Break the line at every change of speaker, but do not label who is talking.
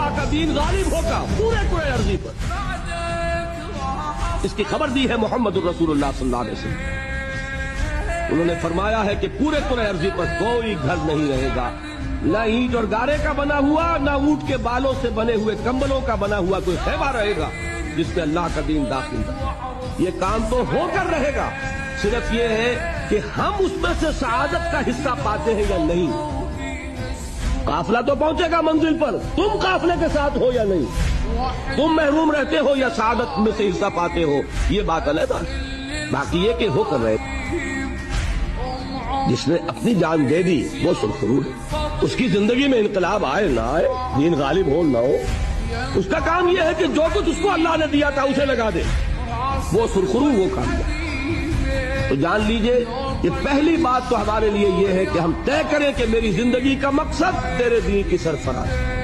اللہ کا دین غالب ہوگا پورے کرۂ ارضی پر۔ اس کی خبر دی ہے محمد الرسول اللہ صلی اللہ علیہ وسلم۔ انہوں نے فرمایا ہے کہ پورے کرۂ ارضی پر کوئی گھر نہیں رہے گا، نہ اینٹ اور گارے کا بنا ہوا، نہ اونٹ کے بالوں سے بنے ہوئے کمبلوں کا بنا ہوا کوئی خیمہ رہے گا جس میں اللہ کا دین داخل ہے۔ یہ کام تو ہو کر رہے گا، صرف یہ ہے کہ ہم اس میں سے سعادت کا حصہ پاتے ہیں یا نہیں۔ قافلہ تو پہنچے گا منزل پر، تم قافلے کے ساتھ ہو یا نہیں، تم محروم رہتے ہو یا سعادت میں سے حصہ پاتے ہو، یہ بات علیحدہ۔ باقی یہ کہ ہو کر رہے، جس نے اپنی جان دے دی وہ سرخرو ہے۔ اس کی زندگی میں انقلاب آئے نہ آئے، دین غالب ہو نہ ہو، اس کا کام یہ ہے کہ جو کچھ اس کو اللہ نے دیا تھا اسے لگا دے، وہ سرخرو وہ کام ہے۔ تو جان لیجئے کہ پہلی بات تو ہمارے لیے یہ ہے کہ ہم طے کریں کہ میری زندگی کا مقصد تیرے دین کی سرفراز ہے۔